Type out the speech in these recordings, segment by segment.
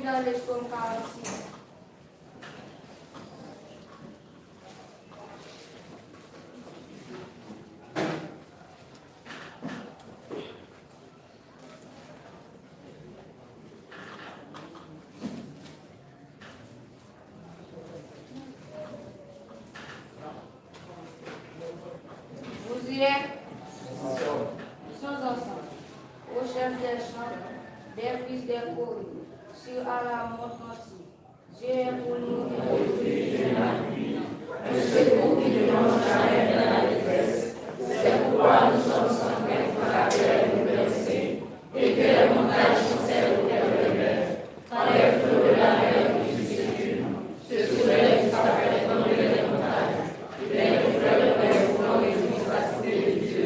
dans les psaumes 46. Vous y êtes sans ensemble, au chef des chants, des fils des chorus, sur à la montagne. Dieu est pour nous et refuge de la nuit, un secours qui ne manque jamais dans la détresse. C'est pourquoi nous sommes sans crainte quand la terre nous bercée, et que les montagnes sont celles auxquelles on rêve. Quand les flots de la mer nous disséminent, se soulèvent jusqu'à faire tomber les montagnes. Les fleurs de mer voulant réjouissent la cité de Dieu,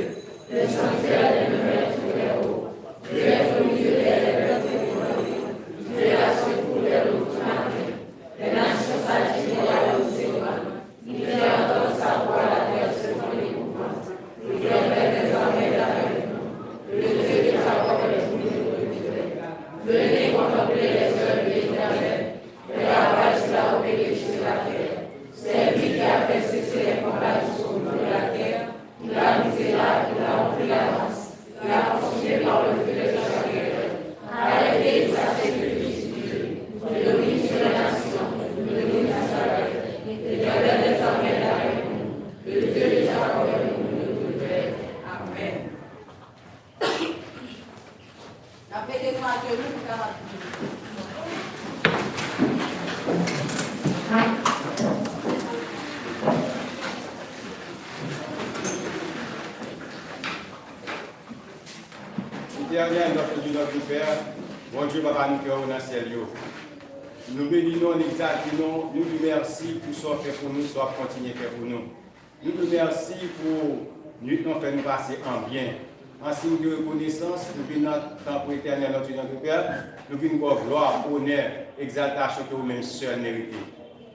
le sanctuaire des demeures sur les hauts. Dieu est au milieu des lèvres de Dieu a secouru les loups du matin. Les nations s'agitent et la route s'éloigne. Il fait entendre sa voix, la terre se fend d'épouvante. Le Dieu est désormais avec nous. Le Dieu de Jacob est pour nous renouvelé. Venez contempler les œuvres de l'Éternel. Le ravage qu'il a opéré sur la terre. C'est lui qui a fait cesser les combats jusqu'au bout de la terre. Il a brisé l'arc, il a rempli la lance. Il a consumé par le feu de chacun. Arrêtez de sacrifice Dieu. Il domine sur les nations. Il domine la savette. L'Éternel est désormais avec nous. Le Dieu de Jacob est pour nous renouvelé. Amen. La paix de toi que nous Dernier, notre Dieu, notre Père, bon Dieu, Papa, nous cœurs dans le ciel. Nous bénissons, nous exaltons, nous nous remercions pour ce que fait pour nous, soit continuer faire pour nous. Nous nous remercions pour nous faire nous passer en bien. En signe de reconnaissance, nous venons dans le temps éternel, notre Dieu, notre Père, nous venons pour gloire, honneur, exaltation que vous-même seul méritez.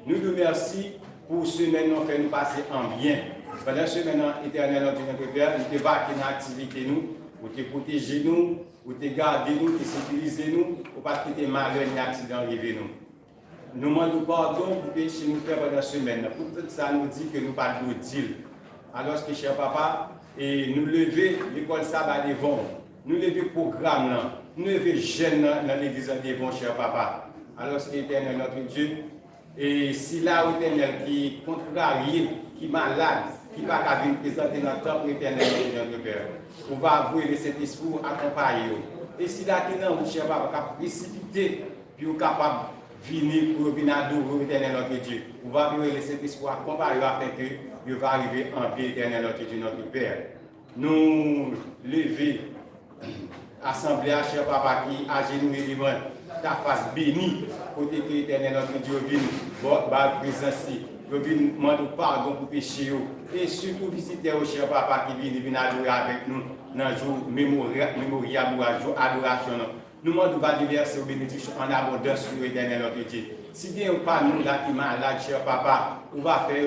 Nous nous remercions pour ce que nous fait nous passer en bien. Pendant ce moment éternel, notre Dieu, notre Père, nous débarquons dans l'activité nous. Pour te protéger nous, pour te garder nous, pour sécuriser nous, pour pas que tes malheurs ni accidents arrivent nous. Nous demandons pardon pour pécher nous faire pendant la semaine. Pour tout ça, nous dit que nous pas de dire. Alors que cher papa, et nous lever l'école sabbat devant, nous lever le programme là, nous lever jeunes dans l'église devant, cher papa. Alors que l'éternel notre Dieu, et si là où l'éternel qui est contrarié, qui est malade, qui ne va pas venir présenter notre temps éternel notre Père. On va avouer le Saint-Esprit accompagner. Et si la tenant, mon cher papa, capable précipiter, puis capable de venir pour venir adorer l'éternel notre Dieu. On va avouer le Saint-Esprit accompagner afin que il va arriver en paix éternel notre Dieu, notre Père. Nous lever, assemblée à cher papa qui a genouillé devant ta face bénie, côté que l'éternel notre Dieu vient, votre présence. Je viens demander pardon pour péché. Et surtout visiter au cher papa qui vient adorer avec nous dans le jour mémorial ou jour adoration. Nous demandons de verser aux bénédictions en abondance sur l'éternel notre Dieu. Si Dieu n'est pas nous là qui malade, cher papa, on va faire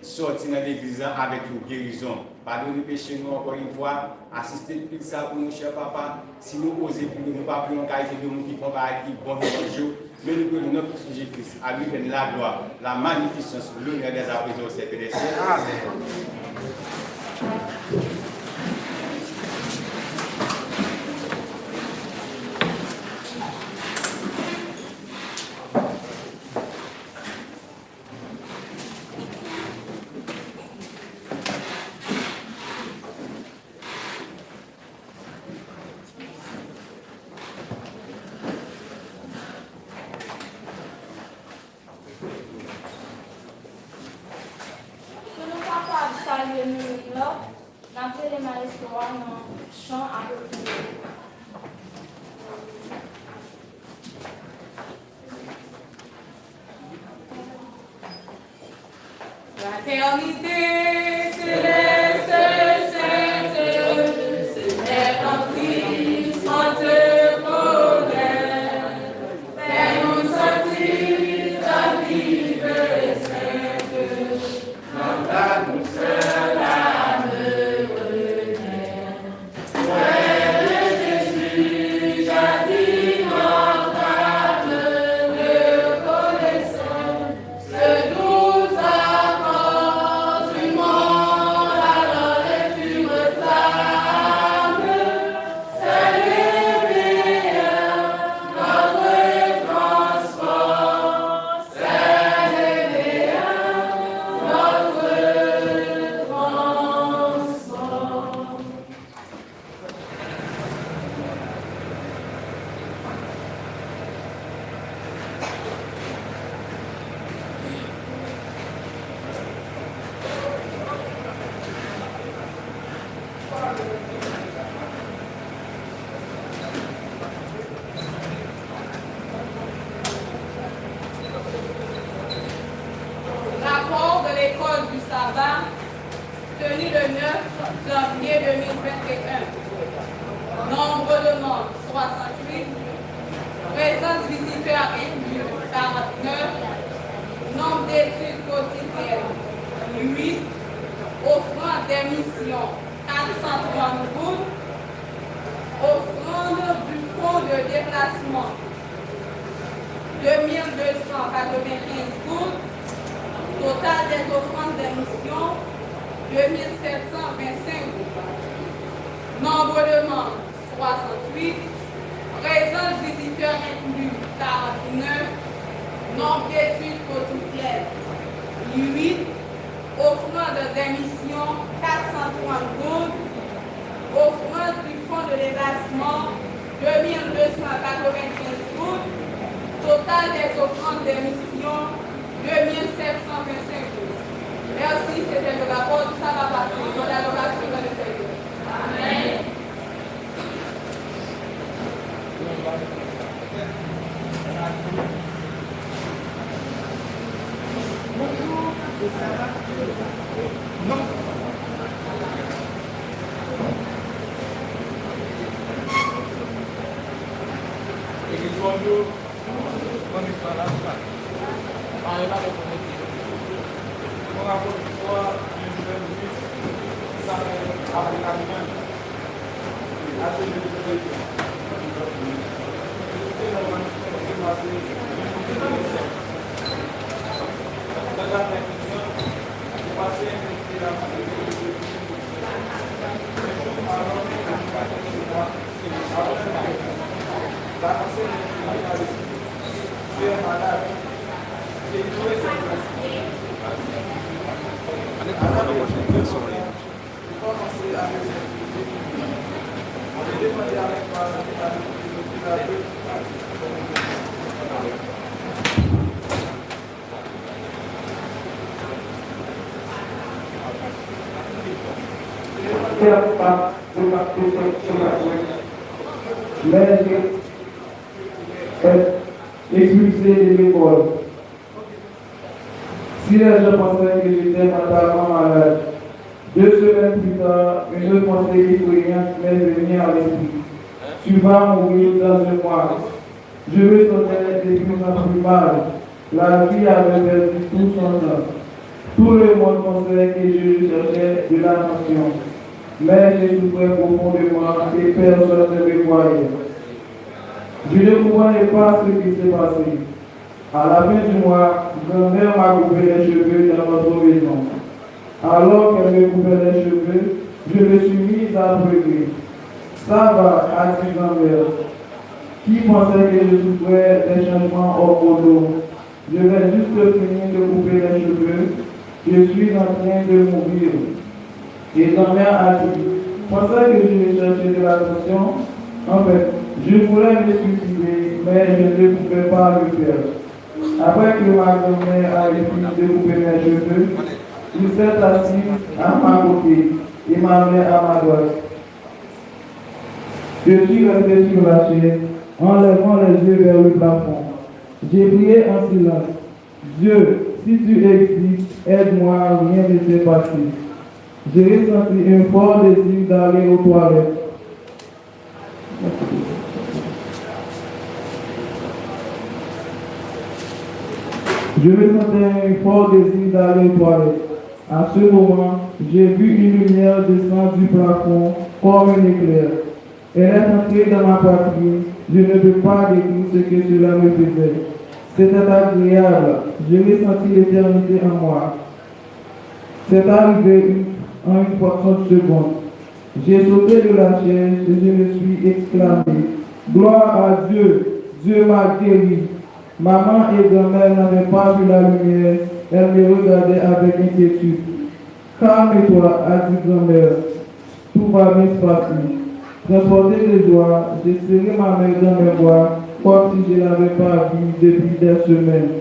sortir dans l'église avec une guérison. Pardonnez nous péché nous encore une fois. Assistez plus ça pour nous, cher papa. Si nous osons plus, nous ne pas plus en qualité de nous qui font pareil, qui bon jour. Mais nous prenons notre sujet Christ. À lui donne la gloire, la magnificence, l'honneur des apprises au siècle des siècles. Amen. Fraternité céleste, sainte, c'est en Christ, en te connaît. Fais-nous sentir ta vive et sainte, dans ta douceur âme renaît. Frère de Jésus, jadis notre âme, écrit le 9 janvier 2021. Nombre de membres 68. Présence visiteur inclus 49. Nombre d'études quotidiennes 8. Offrande des missions 430 gouttes. Offrande du fonds de déplacement 2295 gouttes. Total des offrandes des missions 2725 gouttes. Nombre de membres 68. Présence visiteurs inclus 49. Nombre d'études quotidiennes 8. Offrande des missions 430 gouttes. Offrande du fonds de déplacement 2295 gouttes. Total des offrandes des missions 2725 gouttes. Merci, c'était le rapport, tout ça va passer. Bonne adoration dans le Seigneur. Amen. Expulsé de l'école. Si les gens pensaient que j'étais mentalement malade, 2 semaines plus tard, une autre pensée effrayante m'est venue à l'esprit. Tu vas mourir dans 1 mois. Je me sentais de plus en plus mal. La vie avait perdu tout son sens. Tout le monde pensait que je cherchais de l'attention. Mais je souffrais profondément et personne ne me voyait. Je ne comprenais pas ce qui s'est passé. À la fin du mois, grand-mère m'a coupé les cheveux dans notre maison. Alors qu'elle me coupait les cheveux, je me suis mise à pleurer. Ça va, a dit grand-mère. Qui pensait que je souffrais des changements hormonaux? Je vais juste finir de couper les cheveux. Je suis en train de mourir. Et grand-mère a dit, pensais que je vais chercher de l'attention. En fait, je voulais me suicider, mais je ne pouvais pas le faire. Après que ma grand-mère a fini de couper mes cheveux, il s'est assis à ma côté et ma mère à ma droite. Je suis resté sur la chaise, en levant les yeux vers le plafond. J'ai prié en silence. Dieu, si tu existes, aide-moi, rien ne s'est passé. J'ai ressenti un fort désir d'aller aux toilettes. Je ressentais un fort désir d'aller aux toilettes. À ce moment, j'ai vu une lumière descendre du plafond comme un éclair. Elle est entrée dans ma poitrine. Je ne peux pas décrire ce que cela me faisait. C'était agréable. J'ai ressenti l'éternité en moi. C'est arrivé en une fraction de seconde. J'ai sauté de la chaise et je me suis exclamé, gloire à Dieu, Dieu m'a guéri. Maman et grand-mère n'avaient pas vu la lumière, elles me regardaient avec inquiétude. Calme-toi, a dit grand-mère, tout va bien se passer. Transporté de joie, j'ai serré ma mère dans mes bras, comme si je ne l'avais pas vue depuis des semaines.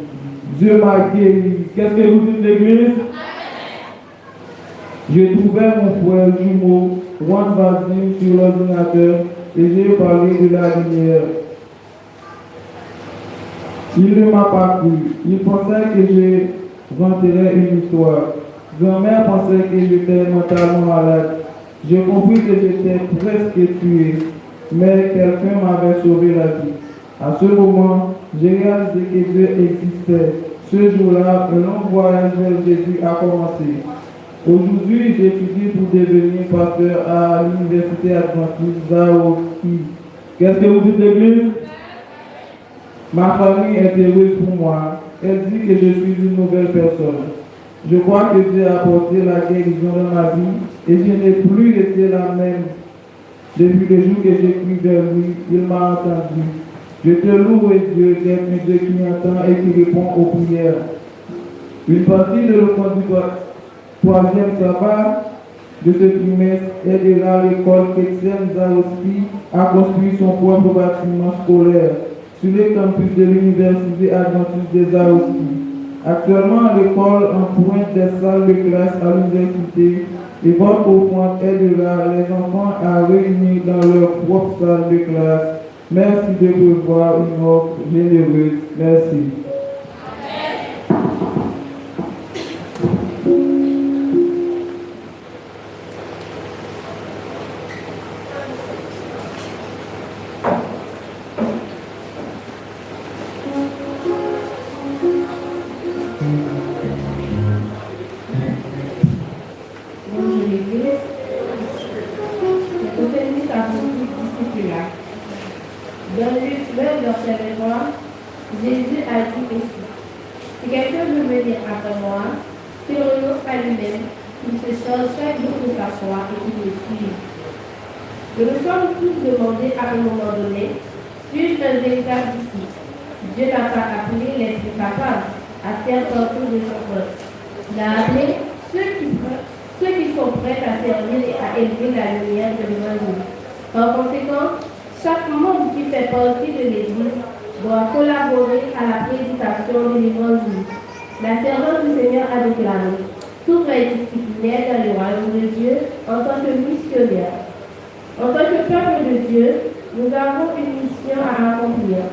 Dieu m'a guéri. Qu'est-ce que vous dites l'église? J'ai trouvé mon frère jumeau, Juan Vadim, sur l'ordinateur et j'ai parlé de la lumière. Il ne m'a pas cru. Il pensait que je vanterais une histoire. Grand-mère pensait que j'étais mentalement malade. J'ai compris que j'étais presque tué, mais quelqu'un m'avait sauvé la vie. À ce moment, j'ai réalisé que Dieu existait. Ce jour-là, un long voyage vers Jésus a commencé. Aujourd'hui, j'étudie pour devenir pasteur à l'université adventiste Zahorski. Qu'est-ce que vous dites l'église? Ma famille est heureuse pour moi. Elle dit que je suis une nouvelle personne. Je crois que Dieu a apporté la guérison dans ma vie et je n'ai plus été la même. Depuis le jour que j'ai crié vers lui, il m'a entendu. Je te loue, Dieu, d'être un Dieu qui entend et qui répond aux prières. Une partie de leçon du troisième sabbat de ce trimestre aidera l'école chrétienne Zahorski à construire son propre bâtiment scolaire sur le campus de l'université adventiste de Zahorski. Actuellement, l'école emprunte des salles de classe à l'université et votre offrande aidera les enfants à réunir dans leur propre salle de classe. Merci de prévoir une offre généreuse. Merci. Dans Luc 9, verset 23, Jésus a dit ainsi: si quelqu'un veut venir après moi, qu'il renonce à lui-même, qu'il se charge chaque jour de sa foi et qu'il me suive. Nous nous sommes tous demandé à un moment donné: suis-je un véritable disciple? Dieu n'a pas appelé les plus capables à faire partie de son peuple. Il a appelé ceux qui sont prêts à servir et à élever la lumière de l'évangile. Par conséquent, chaque membre qui fait partie de l'Église doit collaborer à la prédication de l'Évangile. La servante du Seigneur a déclaré: tout vrai disciplinaire dans le royaume de Dieu en tant que missionnaire. En tant que peuple de Dieu, nous avons une mission à accomplir.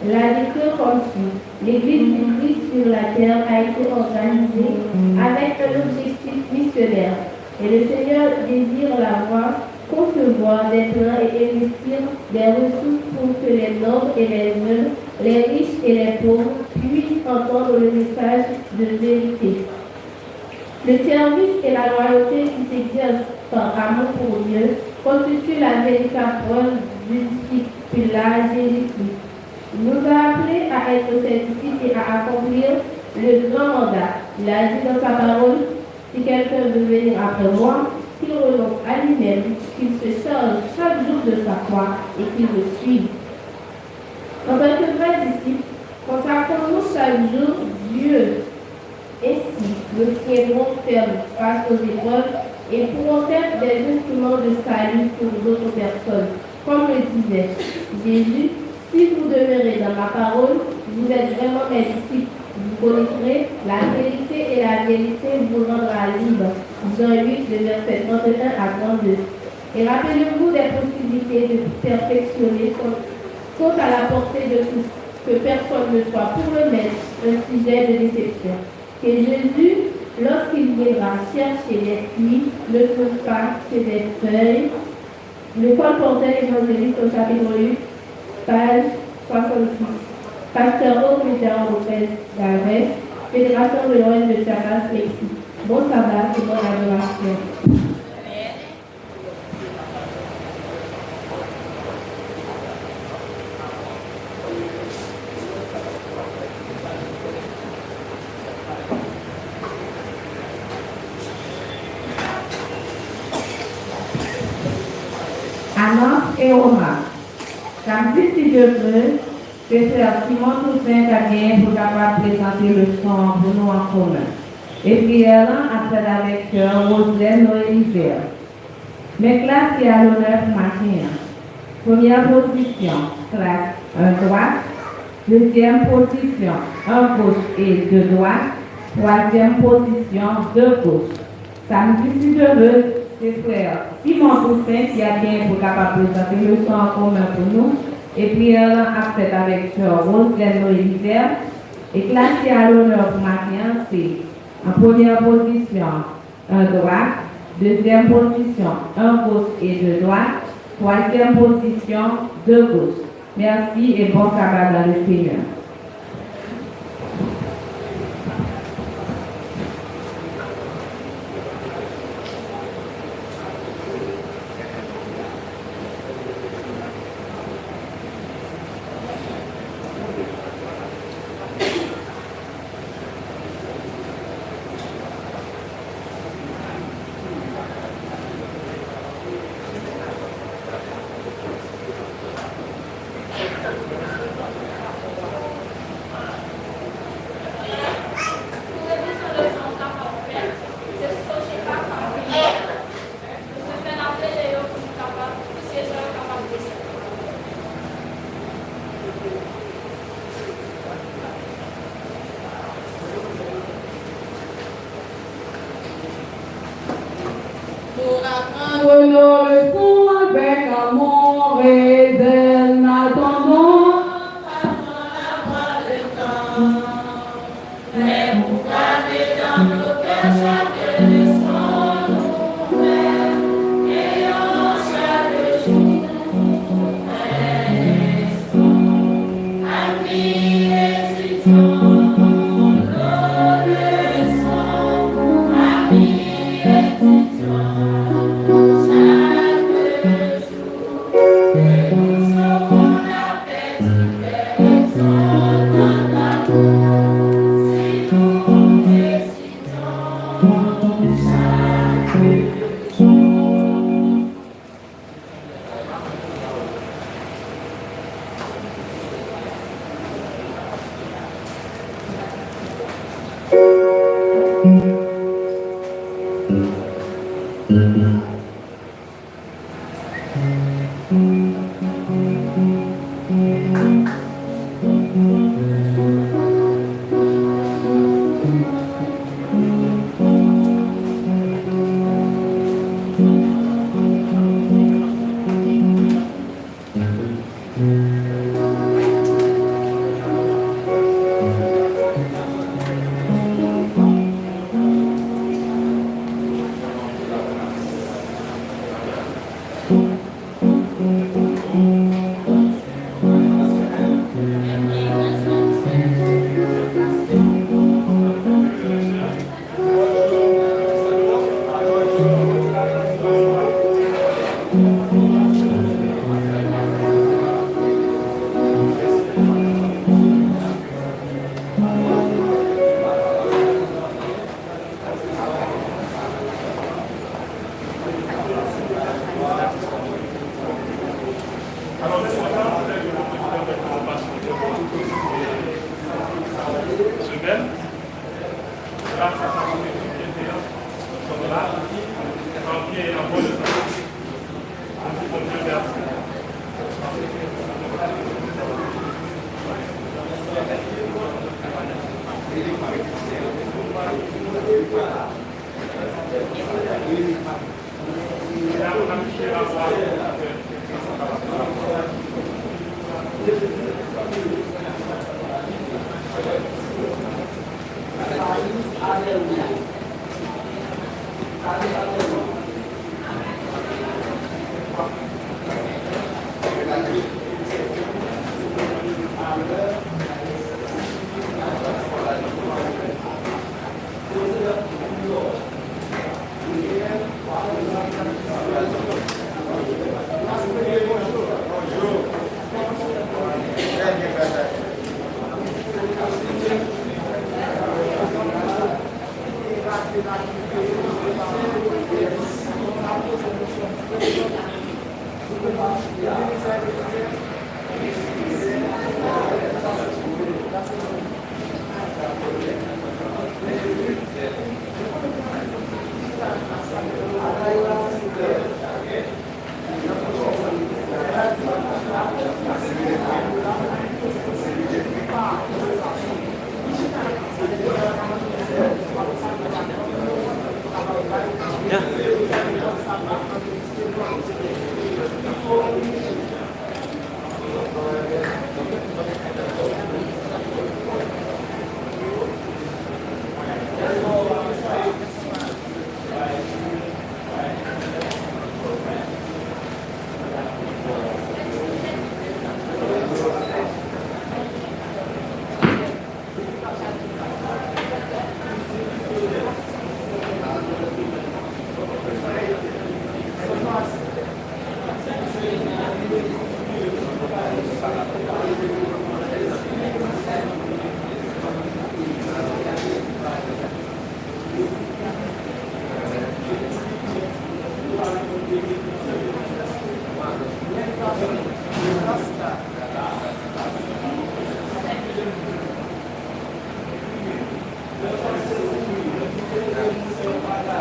La déclare comme suit: l'Église du Christ sur la terre a été organisée avec un objectif missionnaire. Et le Seigneur désire la voir concevoir des plans et investir des ressources pour que les nobles et les jeunes, les riches et les pauvres puissent entendre le message de vérité. Le service et la loyauté qui s'exercent par amour pour Dieu constituent la véritable preuve du disciple Jésus-Christ. Il nous a appelés à être ses disciples et à accomplir le grand mandat. Il a dit dans sa parole: si quelqu'un veut venir après moi, qu'il renonce à lui-même, qu'il se charge chaque jour de sa foi et qu'il me suive. En tant que vrais disciples, consacrons-nous chaque jour Dieu. Ainsi, nous tiendrons fermes face aux épreuves et pourrons être des instruments de salut pour d'autres personnes. Comme le disait Jésus: si vous demeurez dans ma parole, vous êtes vraiment mes disciples. Vous connaîtrez la vérité et la vérité vous rendra libre. Jean 8, de verset 31 à 32. Et rappelez-vous des possibilités de perfectionner sont à la portée de tous, que personne ne soit pour le maître un sujet de déception. Que Jésus, lorsqu'il viendra chercher les filles, ne trouve pas que des feuilles. Le colporteur évangéliste au chapitre 8, page 66. Pasteur Aude Lopez Garvey, Fédération de l'Ouest de Chagas, Mexique. Bon sabbat et bonne adoration. Annonce et hommage. Samedi, si Dieu veut, c'est frère Simon Toussaint qui a gagné pour capable présenter le son pour nous en commun. Et prière après la lecture, Roselaine Noël-Hiver. Mes classes qui a l'honneur pour matin. Première position, classe 1 droite. Deuxième position, 1 gauche et 2 droite. Troisième position, 2 gauche. Samedi, si Dieu veut, c'est frère Simon Toussaint qui a gagné pour capable présenter le son en commun pour nous. Et prière après la lecture, Roselaine Noël-Hiver. Et classe qui a l'honneur pour matin, c'est En première position, un droite. Deuxième position, un gauche et deux droites. Troisième position, deux gauches. Merci et bon sabbat dans le Seigneur. Nos leçons avec amour et zèle, n'attendons pas le temps. Mais pour garder dans nos cœurs chaque leçon nouvelle, ayons chaque jour un leçon, amis et citons, nos leçons, amis et citons.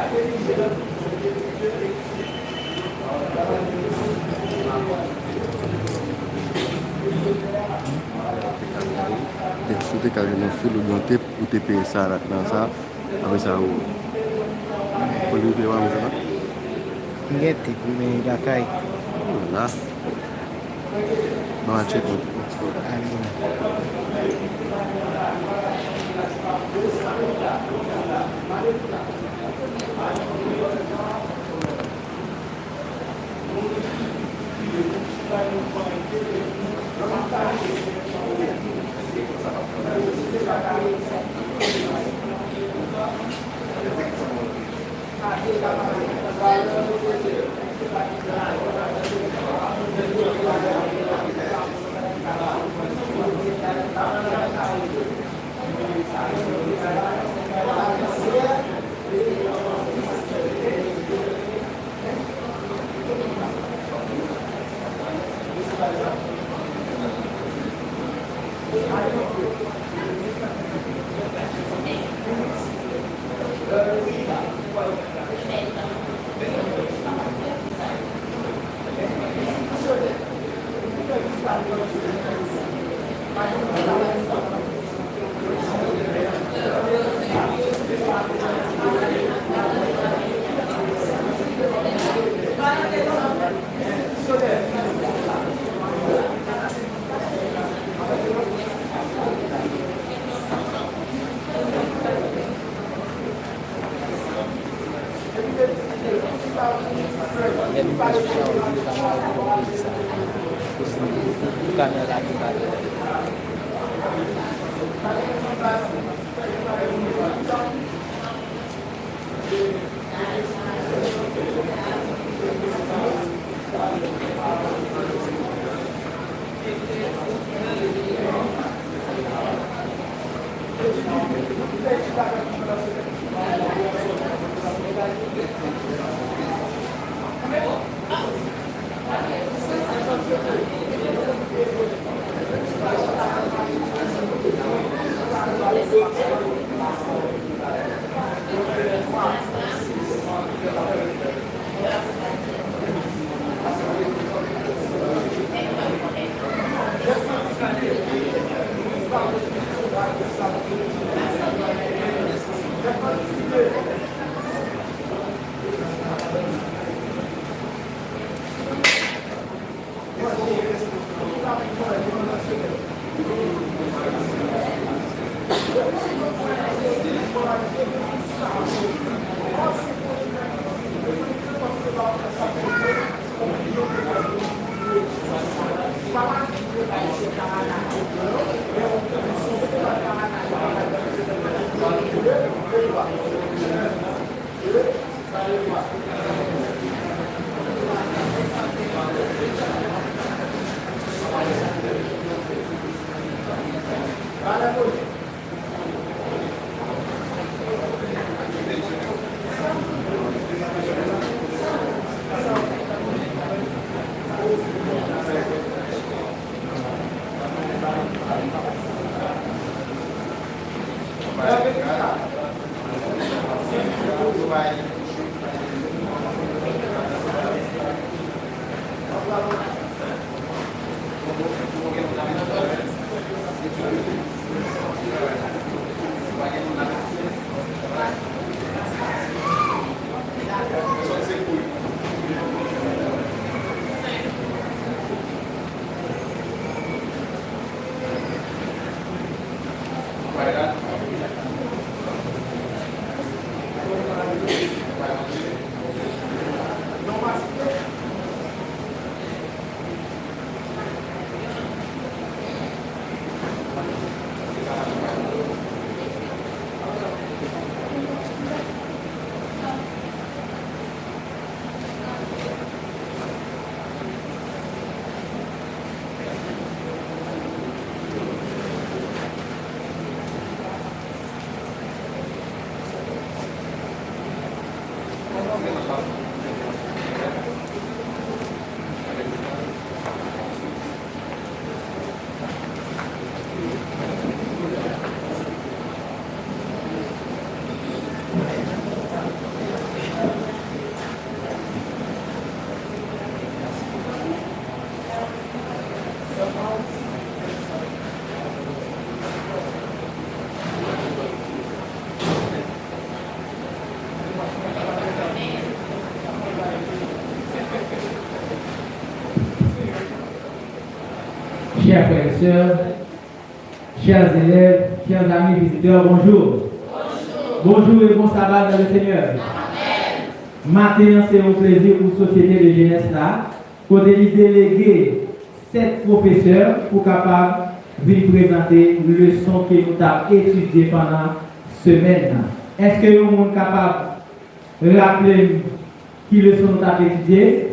Si tu as un fil ou un tape ou tu payes ça dans ça, avec ça, pour lui faire ça. Nggak tip, may lakay. Là, non, check out. Chers frères et sœurs, chers élèves, chers amis visiteurs, bonjour. Bonjour et bon sabbat dans le Seigneur. Maintenant, c'est un plaisir pour la société de jeunesse là, pour déléguer 7 professeurs pour capable de présenter les leçons que nous avons étudiées pendant semaine. Est-ce que vous êtes capable de rappeler qui leçon nous avons étudié?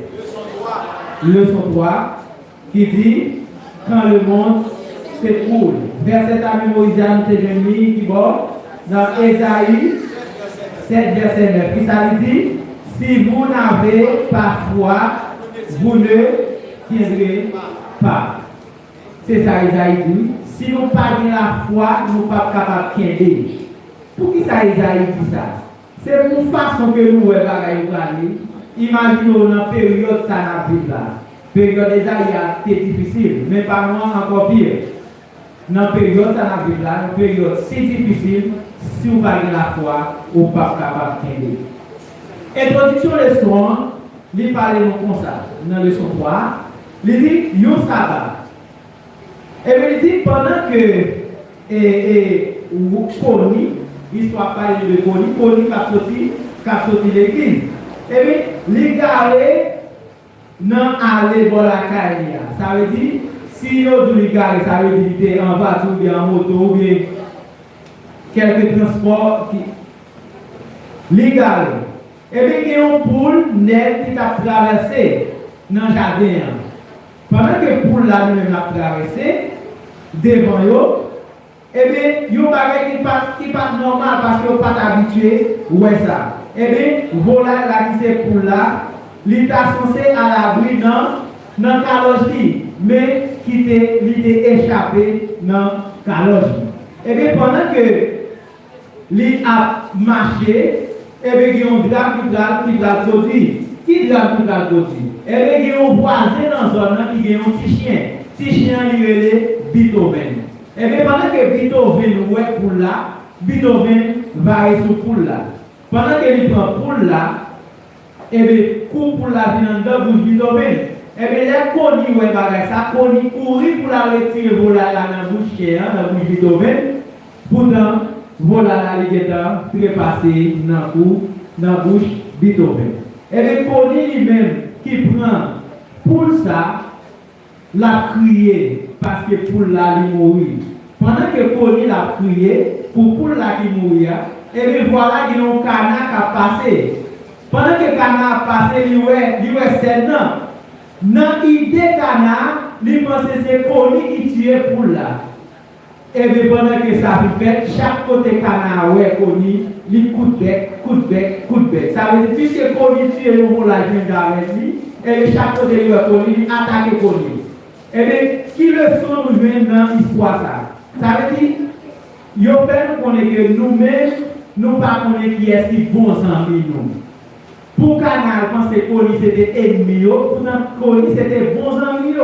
Leçon 3, qui dit quand le monde s'écoule. Verset à mémoriser à notre jeune qui bord dans Ésaïe 7, verset 9. Qui ça dit? Si vous n'avez pas foi, vous ne tiendrez pas. C'est ça, Isaïe dit. Si nous pas la foi, nous ne sommes pas capables de tiendre. Pour qui ça, Isaïe dit ça? C'est une façon que nous voyons les imaginez dans la période ça n'a pas là. Période d'Isaïe était difficile, mais pas moi encore pire. Dans la période ça n'a pas là, une période si difficile, si vous n'avez pas la foi, vous ne pas capable de tiendre. Introduction leçon, il parle comme ça, dans la leçon 3, il dit, yo sabbat. Et bien il dit, pendant que Koni, l'histoire parle de Koni qui a sorti l'église. Et bien, les garés n'ont allé dans la carrière. Ça veut dire, si vous avez les garés, ça veut dire que en voiture, ou bien en moto, ou bien quelques transports qui. Les garés. Et bien, il y a une poule nette qui a traversé dans le jardin. Pendant que la poule là même a traversé, devant eux, et bien, il y a un bagage qui n'est pas normal parce qu'ils ne sont pas habitués à ça. Eh bien, voilà la qui c'est poule là, il est censé à l'abri dans la calogie, mais qui était échappé dans la calogie. Et bien, pendant que il a marché, et bien, il y a un drame qui va sortir. Qui drame qui va sortir? Et bien, il y a un voisin dans la zone qui a un petit chien. Petit chien, il est Beethoven. Et bien, pendant que Beethoven est pour là, Beethoven va aller sur poule là. Pendant qu'il prend poule là, et bien, coupe pour la vie dans le bouche Beethoven. Et bien, les Koni, ouais, ça, Koni courir pour la retirer, voilà là dans la bouche chien, dans la bouche Beethoven. Pourtant, voilà là, les guetteurs, trépassé dans la bouche Beethoven. Et bien, Koni lui-même, qui prend poule ça, l'a crié, parce que poule là, il mourit. Pendant que Koni l'a crié, pour poule là qui mourit, et bien voilà qu'il y a un canard qui a passé. Pendant que le canard a passé, il y a 7 ans. Dans l'idée canard, il pense que c'est Koni qui tue pour là. Et bien pendant que ça fait, chaque côté canard, ouais, Koni, il coup de bec. Ça veut dire puisque Koni tue le mot la jeune avec lui, et chaque côté de Koni, il attaque Koni. Et bien, qui le sont nous jouer dans l'histoire ça? Ça veut dire, il faut nous connaître que nous-mêmes, nous ne savons pas qui est qui bon amis nous. Pour Canal, penser que Koni c'était ennemi, pour Koni c'était bons amis.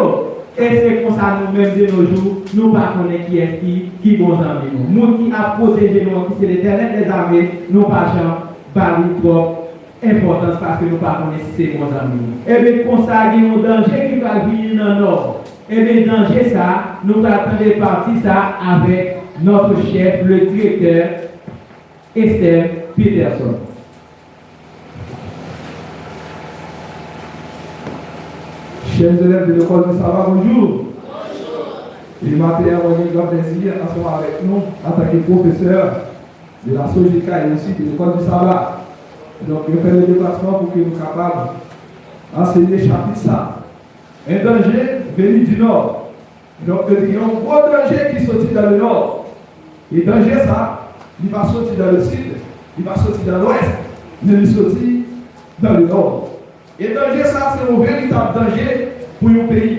Et c'est comme ça nous-mêmes de nos jours, nous ne savons pas qui est qui bon amis nous. Nous qui a protégé nous, qui c'est l'éternel des armées, nous ne pas trop importance parce que nous ne savons pas si c'est bons amis. Et bien, comme ça, il y a un danger qui va venir dans le nord. Et bien, danger ça, nous attendons partir ça avec notre chef, le directeur Esther Peterson. Chers élèves de l'école de Sabbat, bonjour. Et matin, on a un grand plaisir à être avec nous en tant que professeur de la Sojica et aussi de l'école de Sabbat. Donc, je fais le déplacement pour que nous soyons capables d'enseigner chapitre ça. Un danger venu du nord. Donc, il y a un gros danger qui sortit dans le nord. Et danger ça, il va sortir dans le sud, il va sortir dans l'ouest, mais il sortit dans le nord. Et danger ça, c'est un véritable danger pour un pays.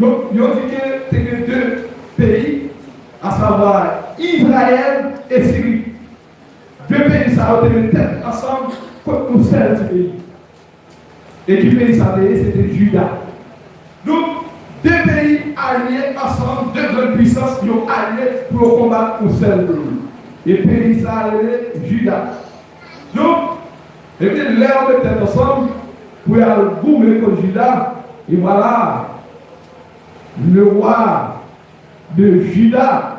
Donc, il y a dit que c'est deux pays, à savoir Israël et Syrie. Deux pays, ça a été tête ensemble contre nous seul du pays. Et du pays, ça a été, c'était Juda. Donc, deux pays alliés ensemble, deux grandes puissances qui ont alliés pour combattre un seul pays. Et le pays, ça a été Juda. Donc, et puis l'air de tête ensemble, pour aller goumer comme Juda, et voilà, le roi de Juda.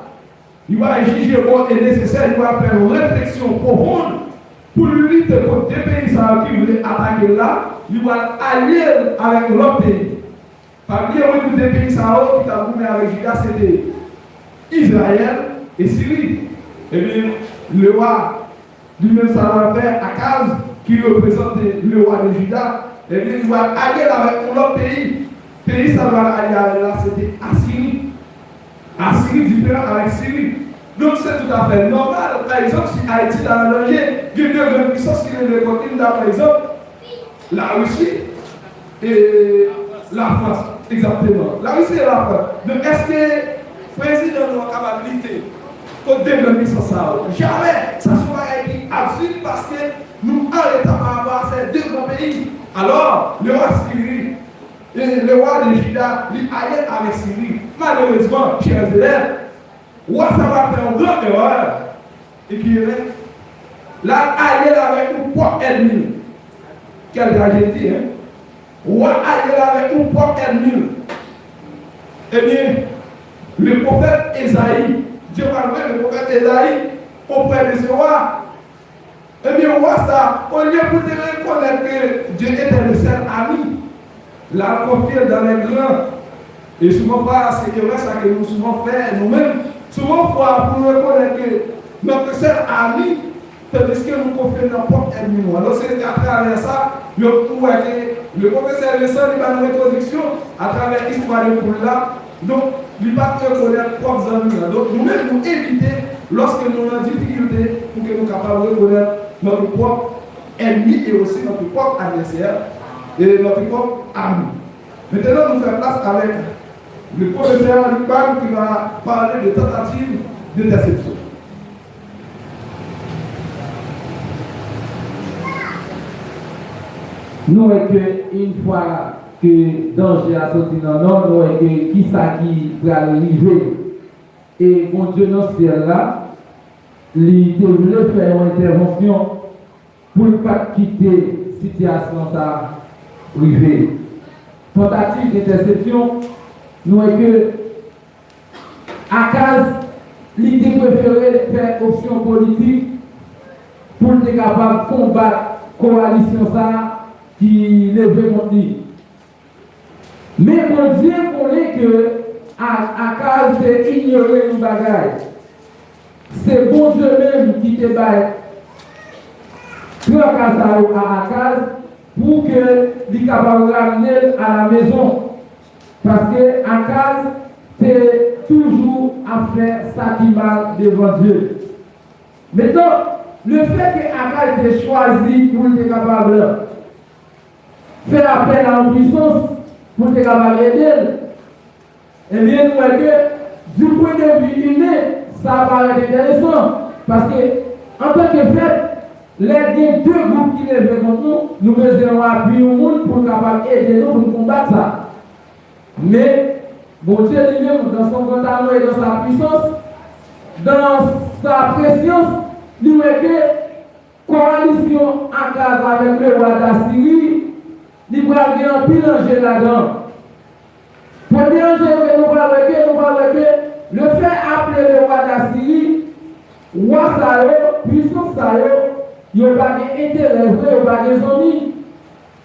Il va juger bon et nécessaire, il va faire une réflexion profonde pour lutter contre des pays qui voulaient attaquer là. Il va allier avec l'autre pays. Parmi les deux pays qui ont gouverne avec Juda, c'était Israël et Syrie. Et bien, le roi lui-même, ça va faire Akaz, qui représente le roi de Juda. Et bien, il va allier avec l'autre pays. Pays, ça va allier avec là, c'était Assyrie. Assyrie différent avec Syrie. Donc c'est tout à fait normal. Par exemple, si Haïti est dans le danger, il y a deux grandes puissances qui viennent de côté, par exemple, la Russie et la France. Exactement. La Russie et la France. Donc est-ce que le président a capable de lutter contre deux grandes puissances? Jamais. Ça sera absurde parce que nous arrêtons par rapport à ces deux grands pays. Alors, le roi Syrie et le roi de Juda, lui allié avec Syrie. Malheureusement, chers élèves, roi ça va faire une grande erreur. Et qui est là, allié avec nos propres ennemis. Quelle tragédie, hein? Roi allié avec nos propres ennemis. Eh bien, le prophète Esaïe, Dieu parle le prophète Esaïe auprès de ce roi. Eh bien, roi ça, au lieu de reconnaître que Dieu était le seul ami, la confiance dans les grands. Et souvent, c'est que ça que nous souvent fait nous-mêmes. Souvent, il faut reconnaître que notre seul ami, tandis que nous confions dans notre propre ennemi. Alors, c'est à travers ça, le professeur Lesson il va une introduction à travers l'histoire de Poula. Donc, il va reconnaître propres amis. Donc, nous-mêmes, nous éviter, lorsque nous avons des difficultés, pour que nous soyons capables de reconnaître notre propre ennemi et aussi notre propre adversaire et notre propre ami. Maintenant, nous faisons place avec le professeur Alibam qui va parler de tentative d'interception. Nous, une fois que le danger a sorti dans nous, nous, qui ça qui va arriver. Et mon Dieu, dans ce ciel-là, il voulait faire une intervention pour ne pas quitter la situation ça arriver. Tentative d'interception, nous est que Akaz, l'idée préférée de faire option politique pour être capable de combattre la coalition ça qui lève contre lui. Mais mon Dieu connaît que Akaz de ignorer une bagaille. C'est bon Dieu même qui te bat. Prends à Akaz pour que il capable de ramener à la maison. Parce que Akaz, c'est toujours à faire ça qui mal devant Dieu. Maintenant, le fait que Akaz ait choisi pour être capable de faire appel à la puissance pour être capable d'aider, eh bien, nous voyons que du point de vue humain, ça paraît intéressant. Parce que, en tant que fait, les deux groupes qui lèvent contre nous, nous besoin appuyer au monde pour aider nous pour combattre ça. Mais, bon Dieu lui-même, dans son grand amour et dans sa puissance, dans sa préscience, nous voyons que coalition en cas avec le roi d'Assyrie, il va y avoir un pile danger là-dedans. Premier danger que nous voyons que le fait appeler le roi d'Assyrie, roi Sayo, puissance Sayo, il n'y a pas d'intérêt, il n'y a pas de amis.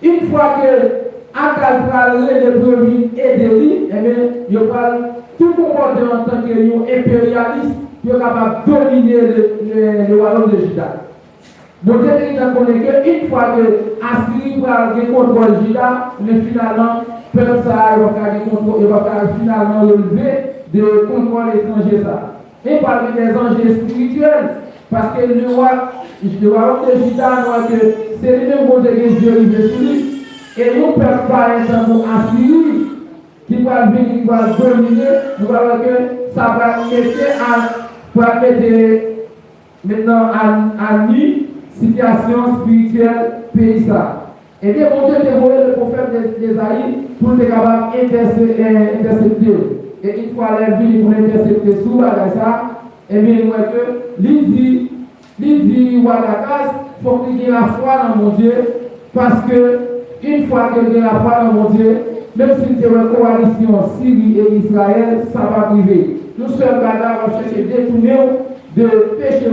Une fois que Akaz va les brebis et des lits, eh bien, il n'y a pas tout comporter en tant qu'impérialiste, il est capable de dominer le royaume de Juda. Donc, vous connaissez qu'une fois que Assyrie va contrôler Juda, mais finalement, peuple ça va finalement relever de contrôle étranger ça. Et parmi des enjeux spirituels, parce que le royaume de Juda, c'est le même mot de Dieu sur lui. Et nous ne pouvons pas être comme Assyrie qui va venir, qui va dominer, nous voyons que ça va mettre maintenant à nu situation spirituelle pays ça. Et bien, mon Dieu a envoyé le prophète d'Ésaïe pour être capable d'intercepter. Et une fois la vie pour intercepter sous ça, et bien, nous voyons que l'Indi, Wadakaz, il faut qu'il y ait la foi dans mon Dieu, parce que une fois qu'il y a la foi dans mon Dieu, même si c'est une coalition Syrie et Israël, ça va priver. Nous sommes là, on cherche à détourner de péché